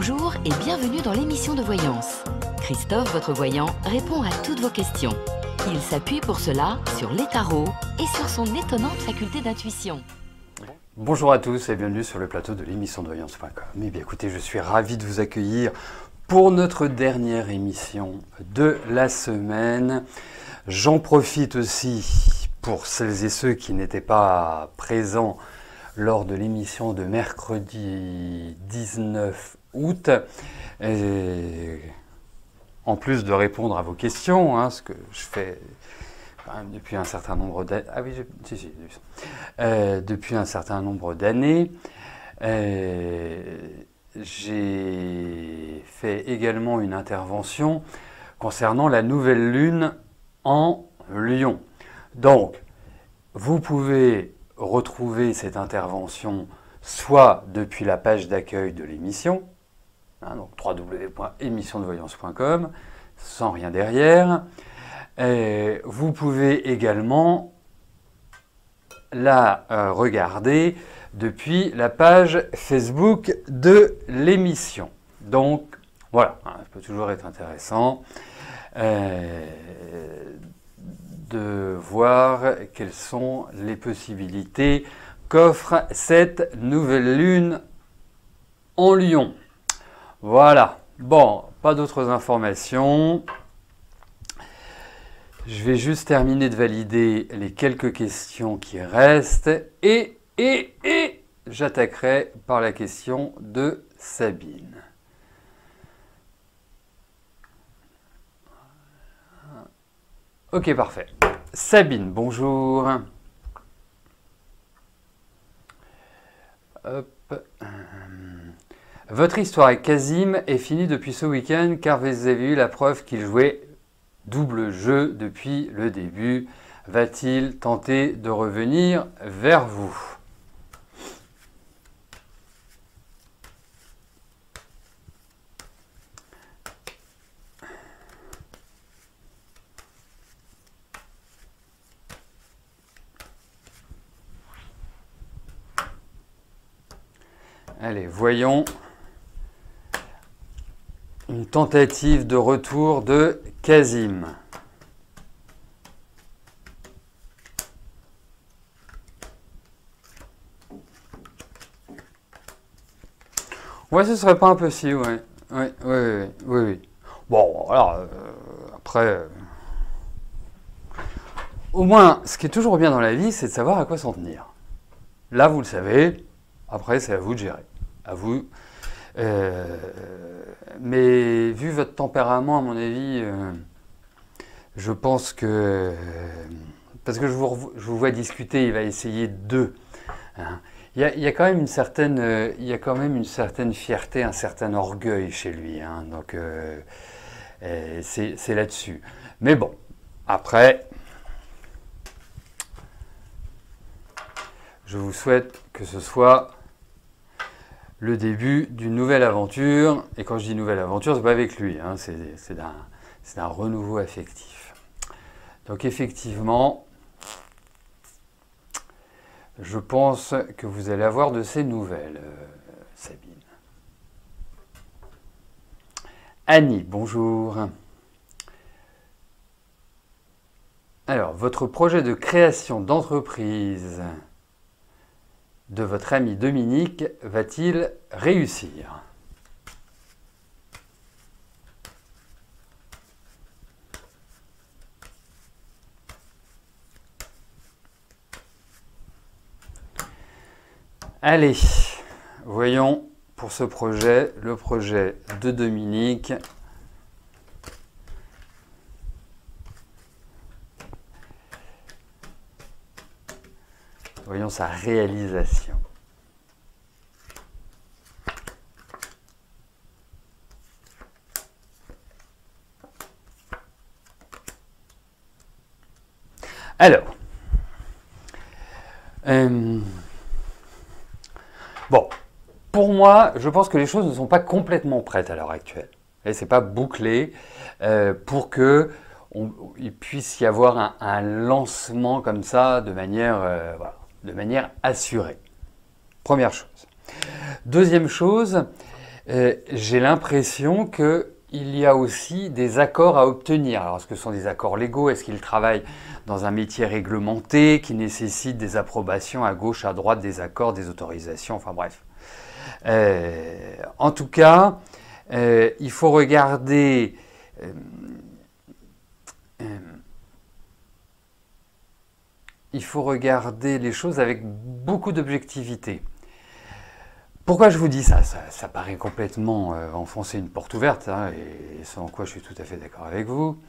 Bonjour et bienvenue dans l'émission de voyance. Christophe, votre voyant, répond à toutes vos questions. Il s'appuie pour cela sur les tarots et sur son étonnante faculté d'intuition. Bonjour à tous et bienvenue sur le plateau de l'émission de voyance.com. Eh bien écoutez, je suis ravi de vous accueillir pour notre dernière émission de la semaine. J'en profite aussi pour celles et ceux qui n'étaient pas présents lors de l'émission de mercredi 19 août. Et en plus de répondre à vos questions, ce que je fais quand même depuis un certain nombre d'années. Ah oui, depuis un certain nombre d'années. J'ai fait également une intervention concernant la nouvelle lune en Lion. Donc, vous pouvez retrouver cette intervention soit depuis la page d'accueil de l'émission, donc www.émissiondevoyance.com, sans rien derrière. Vous pouvez également la regarder depuis la page Facebook de l'émission. Donc voilà, ça peut toujours être intéressant de voir quelles sont les possibilités qu'offre cette nouvelle lune en Lion. Voilà, bon, pas d'autres informations. Je vais juste terminer de valider les quelques questions qui restent et j'attaquerai par la question de Sabine. Ok, parfait. Sabine, bonjour. Hop. Votre histoire avec Kazim est finie depuis ce week-end car vous avez eu la preuve qu'il jouait double jeu depuis le début. Va-t-il tenter de revenir vers vous ? Allez, voyons une tentative de retour de Kazim. Ouais, ce serait pas impossible, ouais. Oui. Bon, voilà, après... au moins, ce qui est toujours bien dans la vie, c'est de savoir à quoi s'en tenir. Là, vous le savez, après, c'est à vous de gérer. À vous. Mais vu votre tempérament, à mon avis, je pense que... parce que je vous vois discuter, il va essayer d'eux. Il y a quand même une certaine, fierté, un certain orgueil chez lui. Donc, c'est là-dessus. Mais bon, après, je vous souhaite que ce soit le début d'une nouvelle aventure. Et quand je dis nouvelle aventure, c'est pas avec lui, c'est d'un renouveau affectif. Donc effectivement, je pense que vous allez avoir de ces nouvelles, Sabine. Annie, bonjour. Alors, votre projet de création d'entreprise de votre ami Dominique va-t-il réussir ? Allez, voyons pour ce projet, le projet de Dominique. Voyons sa réalisation. Alors, bon, pour moi, je pense que les choses ne sont pas complètement prêtes à l'heure actuelle. Et c'est pas bouclé pour que il puisse y avoir un lancement comme ça de manière assurée. Première chose. Deuxième chose, j'ai l'impression qu'il y a aussi des accords à obtenir. Alors, est-ce que ce sont des accords légaux? Est-ce qu'il travaille dans un métier réglementé qui nécessite des approbations à gauche, à droite, des accords, des autorisations, enfin bref. En tout cas, il faut regarder les choses avec beaucoup d'objectivité. Pourquoi je vous dis ça? Ça paraît complètement enfoncer une porte ouverte, hein, et sans quoi je suis tout à fait d'accord avec vous.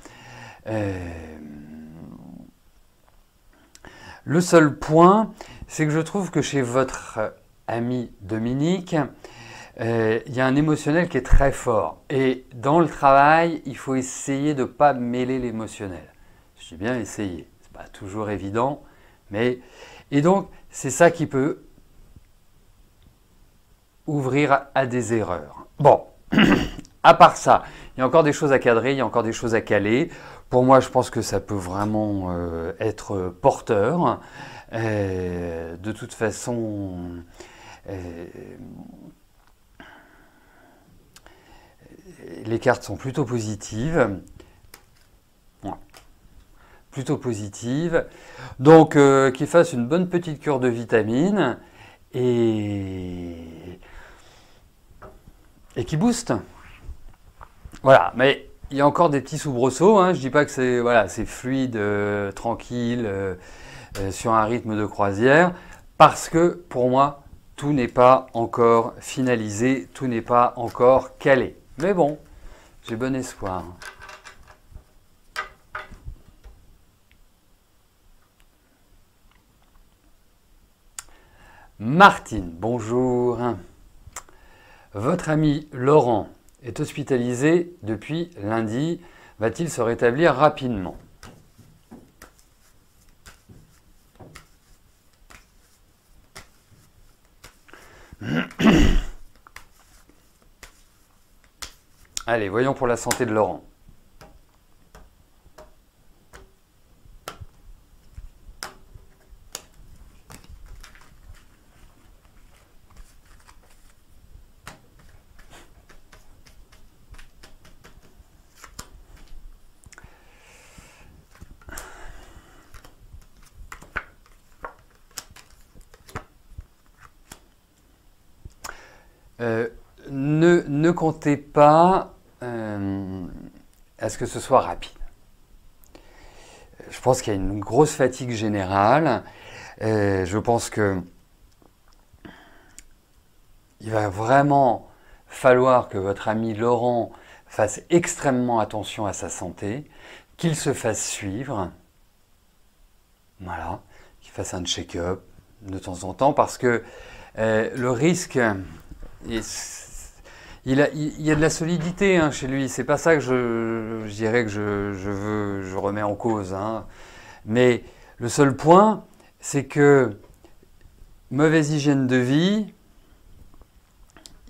Le seul point, c'est que je trouve que chez votre ami Dominique, il y a un émotionnel qui est très fort. Et dans le travail, il faut essayer de ne pas mêler l'émotionnel. Je dis bien essayer. Ce n'est pas toujours évident. Mais... Et donc, c'est ça qui peut ouvrir à des erreurs. Bon, à part ça, il y a encore des choses à cadrer, il y a encore des choses à caler. Pour moi, je pense que ça peut vraiment être porteur. De toute façon, les cartes sont plutôt positives. Ouais. Plutôt positives. Donc, qu'il fasse une bonne petite cure de vitamines et qui booste. Voilà, mais il y a encore des petits soubresauts, hein. Je ne dis pas que c'est voilà, c'est fluide, tranquille, sur un rythme de croisière, parce que pour moi, tout n'est pas encore finalisé, tout n'est pas encore calé. Mais bon, j'ai bon espoir. Martine, bonjour. Votre ami Laurent est hospitalisé depuis lundi. Va-t-il se rétablir rapidement? Allez, voyons pour la santé de Laurent. Ne comptez pas à ce que ce soit rapide. Je pense qu'il y a une grosse fatigue générale. Je pense que il va vraiment falloir que votre ami Laurent fasse extrêmement attention à sa santé, qu'il se fasse suivre, voilà, qu'il fasse un check-up de temps en temps, parce que le risque, il y a de la solidité hein, chez lui. C'est pas ça que je dirais que je remets en cause. Hein. Mais le seul point, c'est que mauvaise hygiène de vie,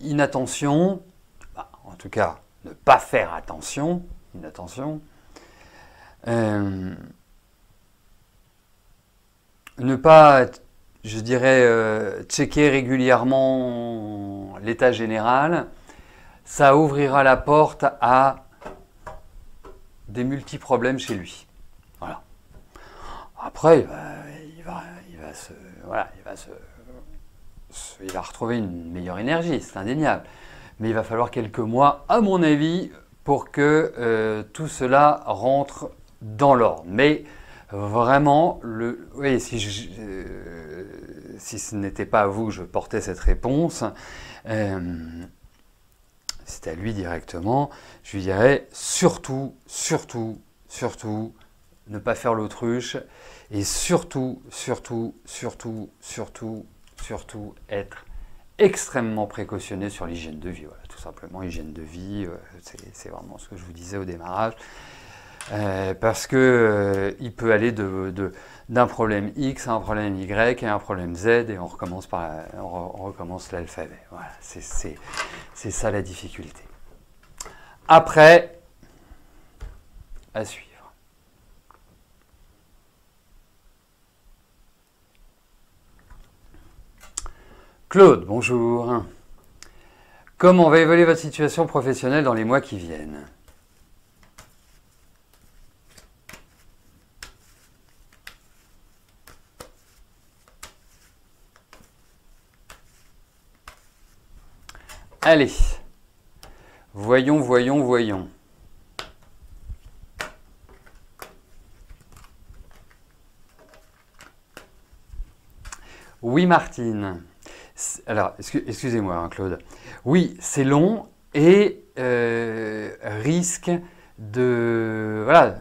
inattention, en tout cas ne pas faire attention, inattention, ne pas, je dirais, checker régulièrement l'état général, ça ouvrira la porte à des multi-problèmes chez lui. Voilà. Après, il va retrouver une meilleure énergie, c'est indéniable. Mais il va falloir quelques mois, à mon avis, pour que tout cela rentre dans l'ordre. Mais vraiment, oui, si ce n'était pas à vous que je portais cette réponse, c'est à lui directement, je lui dirais surtout, ne pas faire l'autruche et surtout être extrêmement précautionné sur l'hygiène de vie. Voilà, tout simplement, hygiène de vie, c'est vraiment ce que je vous disais au démarrage. Parce que il peut aller d'un problème X à un problème Y et un problème Z et on recommence l'alphabet. Voilà, c'est ça la difficulté. Après, à suivre. Claude, bonjour. Comment va évoluer votre situation professionnelle dans les mois qui viennent? Allez, voyons, voyons, voyons. Oui, Martine. Alors, excusez-moi, hein, Claude. Oui, c'est long et risque de... Voilà.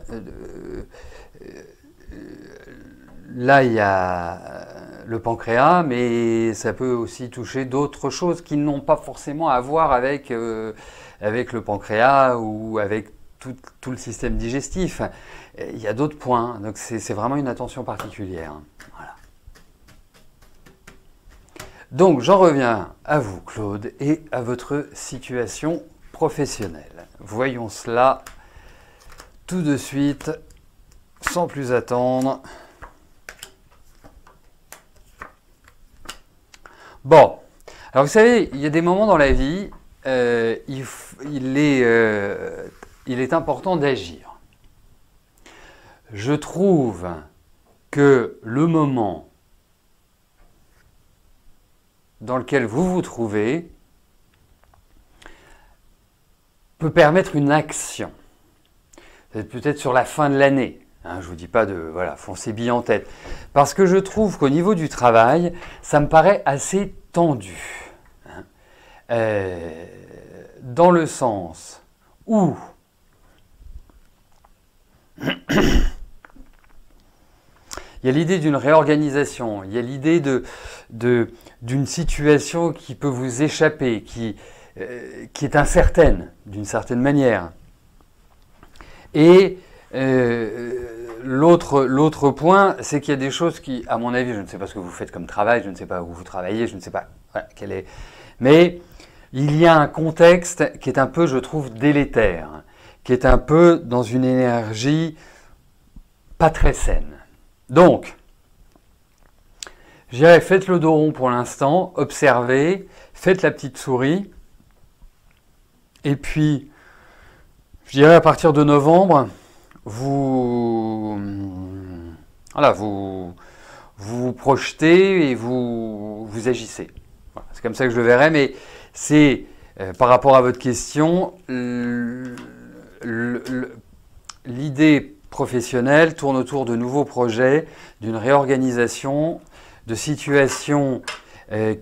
Là, il y a le pancréas, mais ça peut aussi toucher d'autres choses qui n'ont pas forcément à voir avec, avec le pancréas ou avec tout le système digestif. Il y a d'autres points, donc c'est vraiment une attention particulière. Voilà. Donc, j'en reviens à vous, Claude, et à votre situation professionnelle. Voyons cela tout de suite, sans plus attendre. Bon, alors vous savez, il y a des moments dans la vie, il est important d'agir. Je trouve que le moment dans lequel vous vous trouvez peut permettre une action. Peut-être sur la fin de l'année. Hein, je ne vous dis pas de foncer bille en tête. Parce que je trouve qu'au niveau du travail, ça me paraît assez tendu. Hein, dans le sens où il y a l'idée d'une réorganisation, il y a l'idée d'une situation qui peut vous échapper, qui est incertaine d'une certaine manière. Et l'autre point, c'est qu'il y a des choses qui, à mon avis, je ne sais pas ce que vous faites comme travail, je ne sais pas où vous travaillez, je ne sais pas quel est... Mais il y a un contexte qui est un peu, je trouve, délétère, qui est un peu dans une énergie pas très saine. Donc, je dirais, faites le dos rond pour l'instant, observez, faites la petite souris, et puis, je dirais à partir de novembre, vous projetez et vous agissez. Voilà, c'est comme ça que je le verrai, mais c'est par rapport à votre question, l'idée professionnelle tourne autour de nouveaux projets, d'une réorganisation, de situations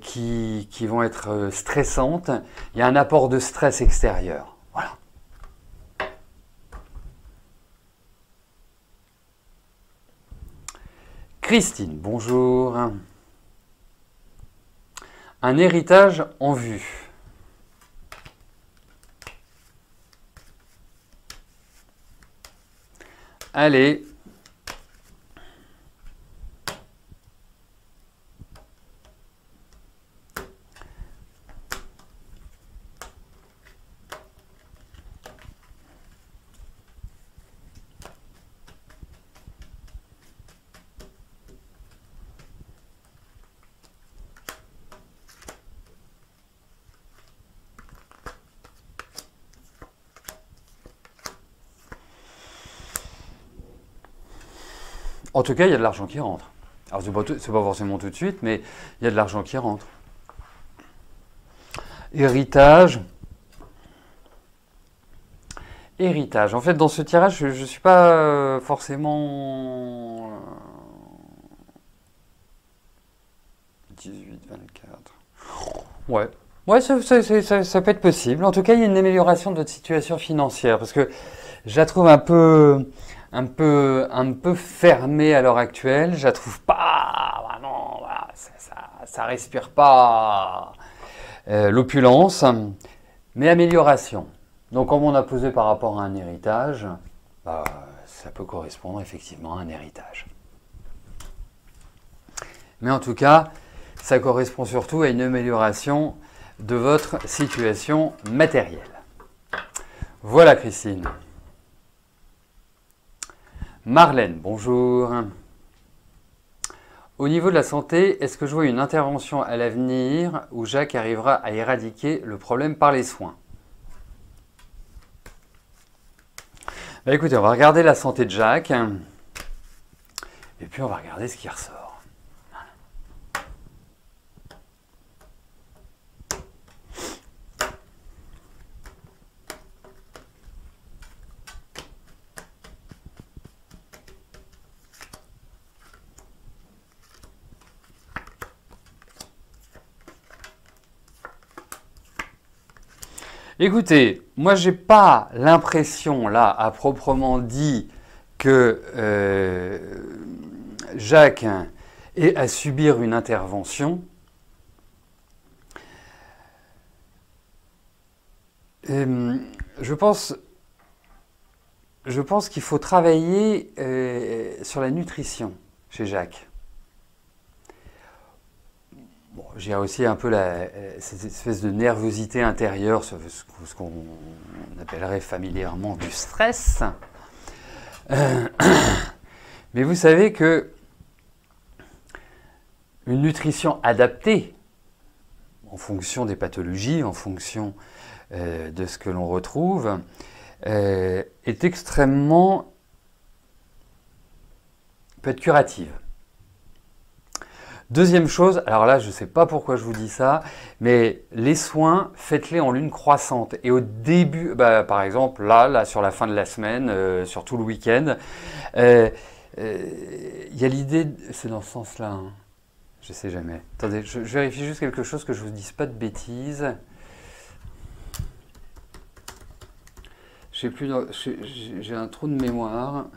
qui vont être stressantes. Il y a un apport de stress extérieur. Voilà. Christine, bonjour. Un héritage en vue. Allez. En tout cas, il y a de l'argent qui rentre. Alors, c'est pas forcément tout de suite, mais il y a de l'argent qui rentre. Héritage. Héritage. En fait, dans ce tirage, je ne suis pas forcément... 18, 24... Ouais. Ouais, ça peut être possible. En tout cas, il y a une amélioration de votre situation financière, parce que je la trouve un peu fermée à l'heure actuelle. Je la trouve pas vraiment, voilà, ça respire pas l'opulence, mais amélioration. Donc, comme on a posé par rapport à un héritage, ça peut correspondre effectivement à un héritage. Mais en tout cas, ça correspond surtout à une amélioration de votre situation matérielle. Voilà, Christine. Marlène, bonjour. Au niveau de la santé, est-ce que je vois une intervention à l'avenir où Jacques arrivera à éradiquer le problème par les soins? Bah écoutez, on va regarder la santé de Jacques. Et puis on va regarder ce qui ressort. Écoutez, moi j'ai pas l'impression là, à proprement dit, que Jacques ait à subir une intervention. Je pense qu'il faut travailler sur la nutrition chez Jacques. Bon, j'ai aussi un peu cette espèce de nervosité intérieure, ce qu'on appellerait familièrement du stress. Mais vous savez que une nutrition adaptée, en fonction des pathologies, en fonction de ce que l'on retrouve, est extrêmement, peut être curative. Deuxième chose, alors là je ne sais pas pourquoi je vous dis ça, mais les soins, faites-les en lune croissante. Et au début, par exemple là sur la fin de la semaine, sur tout le week-end, il y a l'idée, c'est dans ce sens-là, hein. Je ne sais jamais. Attendez, je vérifie juste quelque chose, que je ne vous dise pas de bêtises. J'ai un trou de mémoire.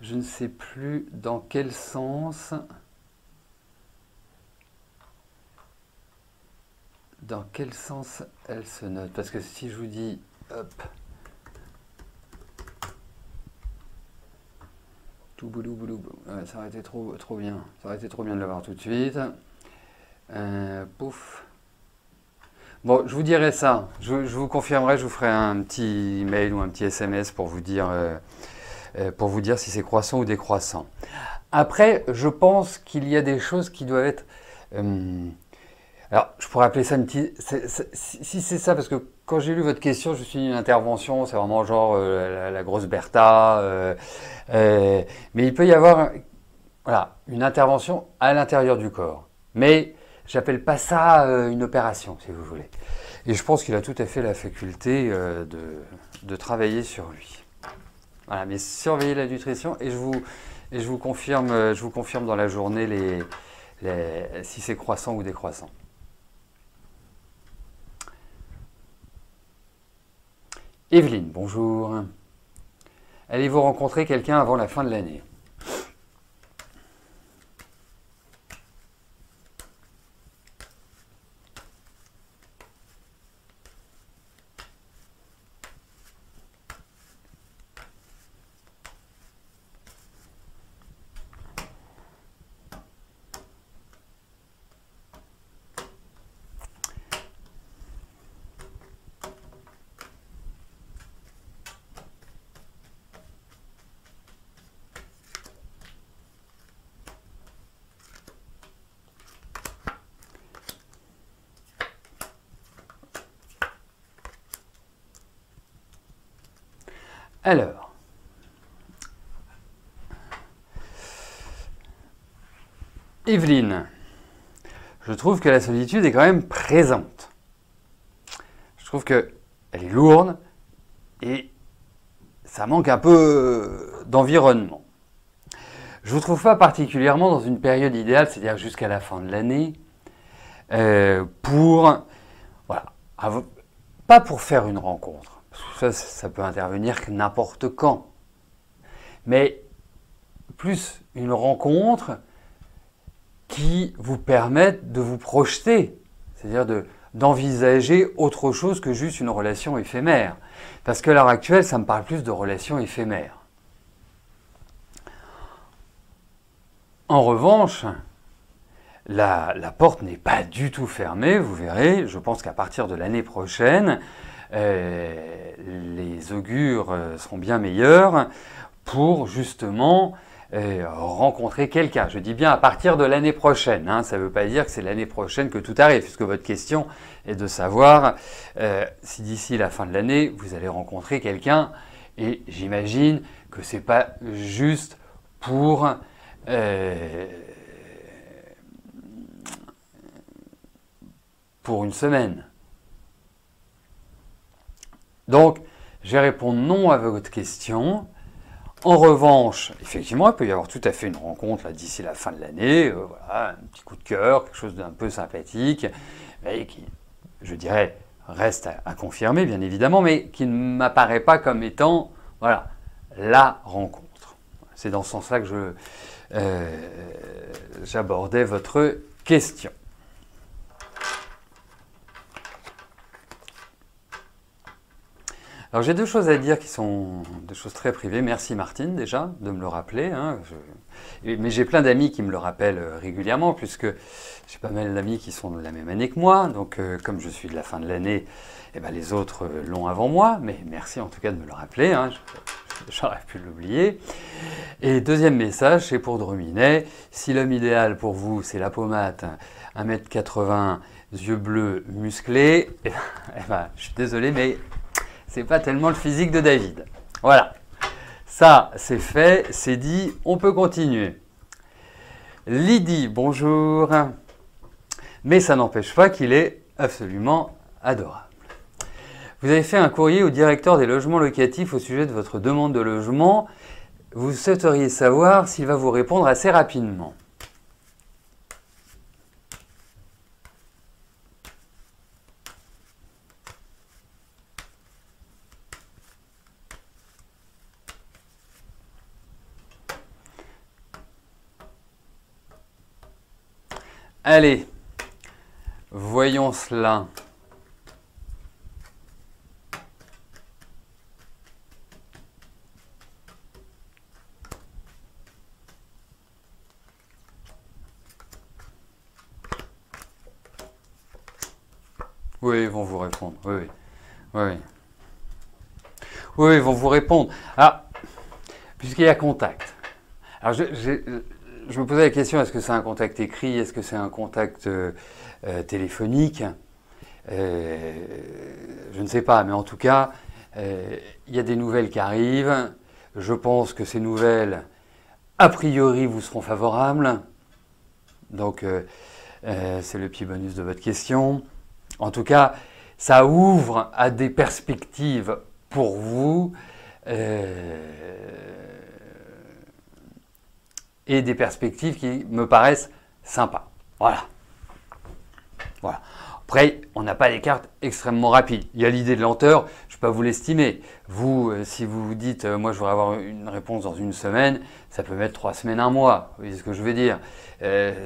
Je ne sais plus dans quel sens. Dans quel sens elle se note? Parce que si je vous dis, hop, tout boulou boulou, ouais, ça aurait été trop bien. Ça aurait été trop bien de l'avoir tout de suite. Pouf. Bon, je vous dirai ça. Je vous confirmerai, je vous ferai un petit mail ou un petit SMS pour vous dire si c'est croissant ou décroissant. Après, je pense qu'il y a des choses qui doivent être... alors, je pourrais appeler ça une petite... Si c'est ça, parce que quand j'ai lu votre question, je me suis dit une intervention, c'est vraiment genre la grosse Bertha. Mais il peut y avoir une intervention à l'intérieur du corps. Mais j'appelle pas ça une opération, si vous voulez. Et je pense qu'il a tout à fait la faculté de travailler sur lui. Voilà, mais surveillez la nutrition et je vous confirme dans la journée si c'est croissant ou décroissant. Evelyne, bonjour. Allez-vous rencontrer quelqu'un avant la fin de l'année? Alors, Evelyne, je trouve que la solitude est quand même présente. Je trouve qu'elle est lourde et ça manque un peu d'environnement. Je ne vous trouve pas particulièrement dans une période idéale, c'est-à-dire jusqu'à la fin de l'année, pas pour faire une rencontre. Ça peut intervenir n'importe quand. Mais plus une rencontre qui vous permette de vous projeter, c'est-à-dire d'envisager autre chose que juste une relation éphémère. Parce qu'à l'heure actuelle, ça me parle plus de relations éphémères. En revanche, la porte n'est pas du tout fermée, vous verrez. Je pense qu'à partir de l'année prochaine, les augures seront bien meilleurs pour justement rencontrer quelqu'un. Je dis bien à partir de l'année prochaine, hein. Ça ne veut pas dire que c'est l'année prochaine que tout arrive, puisque votre question est de savoir si d'ici la fin de l'année, vous allez rencontrer quelqu'un. Et j'imagine que ce n'est pas juste pour une semaine. Donc, je vais répondre non à votre question. En revanche, effectivement, il peut y avoir tout à fait une rencontre là d'ici la fin de l'année, voilà, un petit coup de cœur, quelque chose d'un peu sympathique, mais qui, je dirais, reste à confirmer, bien évidemment, mais qui ne m'apparaît pas comme étant, voilà, la rencontre. C'est dans ce sens-là que j'abordais votre question. Alors j'ai deux choses à dire qui sont des choses très privées. Merci Martine déjà de me le rappeler. Hein. Mais j'ai plein d'amis qui me le rappellent régulièrement puisque j'ai pas mal d'amis qui sont de la même année que moi. Donc comme je suis de la fin de l'année, eh ben, les autres l'ont avant moi. Mais merci en tout cas de me le rappeler. Hein. J'aurais pu l'oublier. Et deuxième message, c'est pour Druminet. Si l'homme idéal pour vous, c'est la pommade, 1m80, yeux bleus, musclés, eh ben, je suis désolé, mais c'est pas tellement le physique de David. Voilà. Ça, c'est fait, c'est dit, on peut continuer. Lydie, bonjour. Mais ça n'empêche pas qu'il est absolument adorable. Vous avez fait un courrier au directeur des logements locatifs au sujet de votre demande de logement. Vous souhaiteriez savoir s'il va vous répondre assez rapidement. Allez, voyons cela. Oui, ils vont vous répondre. Oui, oui. Oui, oui. Oui, ils vont vous répondre. Alors, puisqu'il y a contact. Alors, je me posais la question, est-ce que c'est un contact écrit, est-ce que c'est un contact téléphonique je ne sais pas, mais en tout cas, il y a des nouvelles qui arrivent. Je pense que ces nouvelles, a priori, vous seront favorables. Donc, c'est le petit bonus de votre question. En tout cas, ça ouvre à des perspectives pour vous. Et des perspectives qui me paraissent sympas. Voilà. Voilà. Après, on n'a pas des cartes extrêmement rapides. Il y a l'idée de lenteur, je ne vais pas vous l'estimer. Vous, si vous vous dites, moi je voudrais avoir une réponse dans une semaine, ça peut mettre 3 semaines, 1 mois. Vous voyez ce que je veux dire?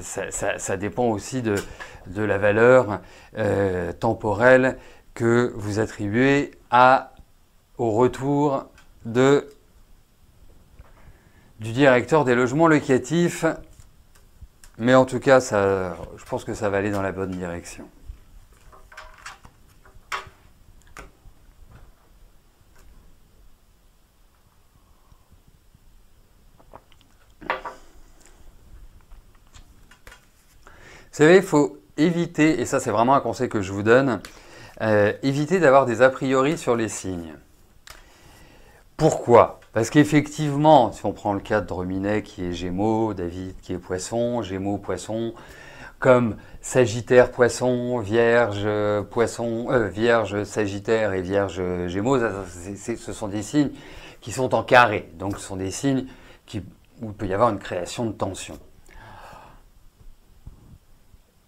Ça dépend aussi de la valeur temporelle que vous attribuez au retour du directeur des logements locatifs, mais en tout cas, je pense que ça va aller dans la bonne direction. Vous savez, il faut éviter, et ça c'est vraiment un conseil que je vous donne, éviter d'avoir des a priori sur les signes. Pourquoi? Parce qu'effectivement, si on prend le cas de Druminet qui est Gémeaux, David qui est Poisson, Gémeaux, Poisson, comme Sagittaire, Poisson, Vierge, Vierge, Sagittaire et Vierge, Gémeaux, ce sont des signes qui sont en carré. Donc ce sont des signes où il peut y avoir une création de tension.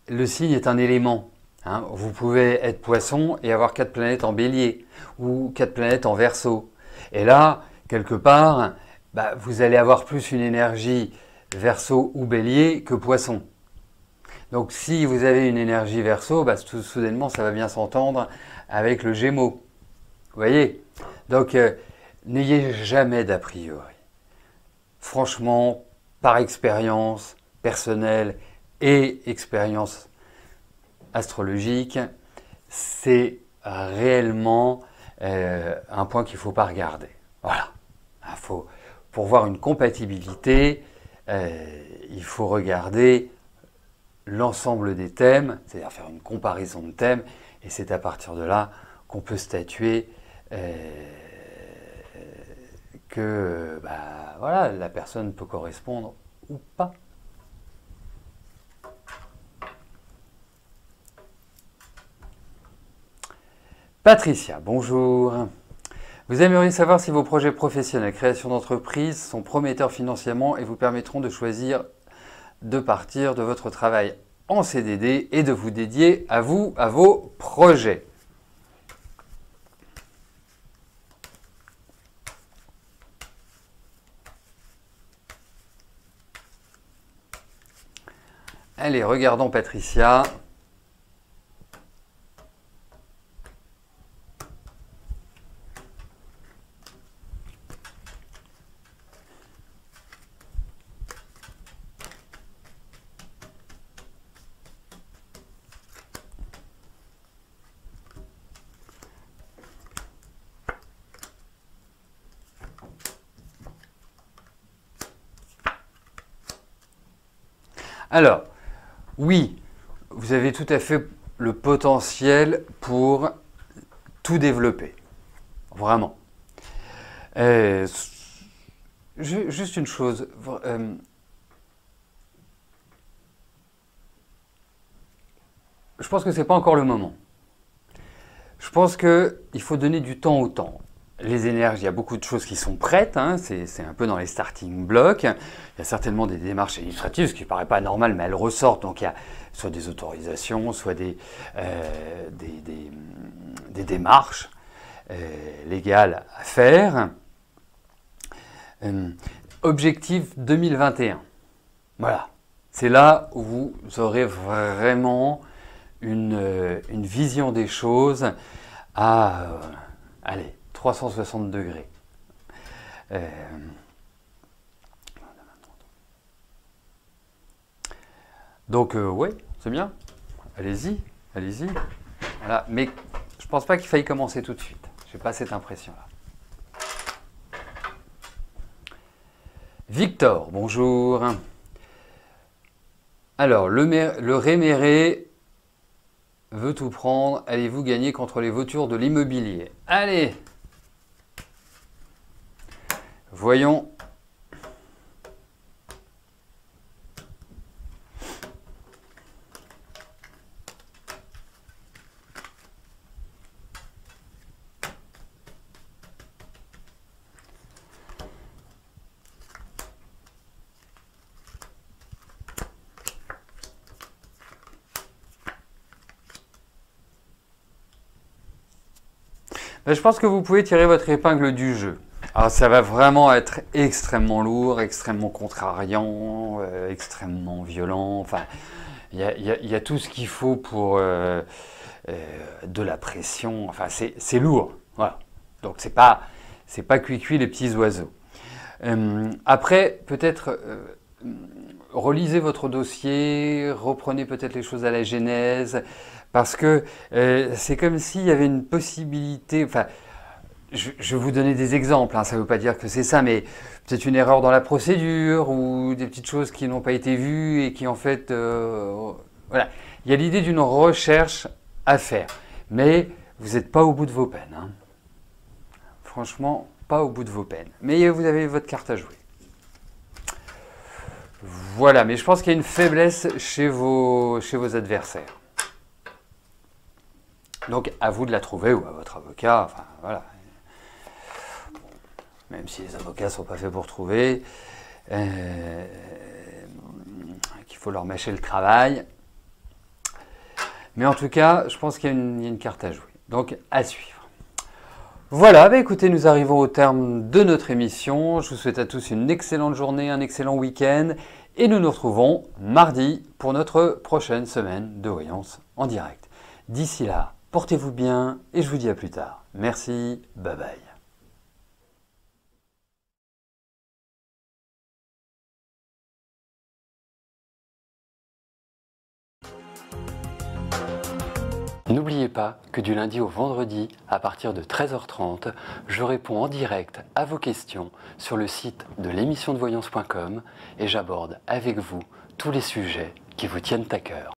Le signe est un élément. Hein. Vous pouvez être Poisson et avoir 4 planètes en Bélier ou 4 planètes en Verseau. Et là, quelque part, vous allez avoir plus une énergie Verseau ou Bélier que Poisson. Donc si vous avez une énergie Verseau, tout soudainement ça va bien s'entendre avec le Gémeaux. Vous voyez? Donc n'ayez jamais d'a priori. Franchement, par expérience personnelle et expérience astrologique, c'est réellement un point qu'il ne faut pas regarder. Voilà. Il faut pour voir une compatibilité, il faut regarder l'ensemble des thèmes, c'est-à-dire faire une comparaison de thèmes, et c'est à partir de là qu'on peut statuer que voilà, la personne peut correspondre ou pas. Patricia, bonjour. Vous aimeriez savoir si vos projets professionnels, création d'entreprise, sont prometteurs financièrement et vous permettront de choisir de partir de votre travail en CDD et de vous dédier à vos projets. Allez, regardons Patricia. Alors, oui, vous avez tout à fait le potentiel pour tout développer. Vraiment. Juste une chose. Je pense que ce n'est pas encore le moment. Je pense qu'il faut donner du temps au temps. Les énergies, il y a beaucoup de choses qui sont prêtes, hein, c'est un peu dans les starting blocks. Il y a certainement des démarches administratives, ce qui ne paraît pas normal, mais elles ressortent. Donc il y a soit des autorisations, soit des démarches légales à faire. Objectif 2021. Voilà. C'est là où vous aurez vraiment une vision des choses à, allez, 360 degrés. Donc, oui, c'est bien. Allez-y, allez-y. Voilà. Mais je ne pense pas qu'il faille commencer tout de suite. Je n'ai pas cette impression-là. Victor, bonjour. Alors, le réméré veut tout prendre. Allez-vous gagner contre les vautours de l'immobilier? Allez! Voyons. Je pense que vous pouvez tirer votre épingle du jeu. Alors ça va vraiment être extrêmement lourd, extrêmement contrariant, extrêmement violent. Enfin, il y a tout ce qu'il faut pour de la pression. Enfin, c'est lourd. Voilà. Donc c'est pas cuit les petits oiseaux. Après, peut-être relisez votre dossier, reprenez peut-être les choses à la genèse, parce que c'est comme s'il y avait une possibilité. Enfin, je vais vous donner des exemples, hein, ça ne veut pas dire que c'est ça, mais peut-être une erreur dans la procédure ou des petites choses qui n'ont pas été vues et qui en fait... voilà. Il y a l'idée d'une recherche à faire, mais vous n'êtes pas au bout de vos peines. Hein. Franchement, pas au bout de vos peines. Mais vous avez votre carte à jouer. Voilà, mais je pense qu'il y a une faiblesse chez vos adversaires. Donc, à vous de la trouver ou à votre avocat, enfin voilà. Même si les avocats ne sont pas faits pour trouver, qu'il faut leur mâcher le travail. Mais en tout cas, je pense qu'il y a une carte à jouer. Donc, à suivre. Voilà, écoutez, nous arrivons au terme de notre émission. Je vous souhaite à tous une excellente journée, un excellent week-end. Et nous nous retrouvons mardi pour notre prochaine semaine de voyance en direct. D'ici là, portez-vous bien et je vous dis à plus tard. Merci, bye bye. N'oubliez pas que du lundi au vendredi, à partir de 13h30, je réponds en direct à vos questions sur le site de l'émissiondevoyance.com et j'aborde avec vous tous les sujets qui vous tiennent à cœur.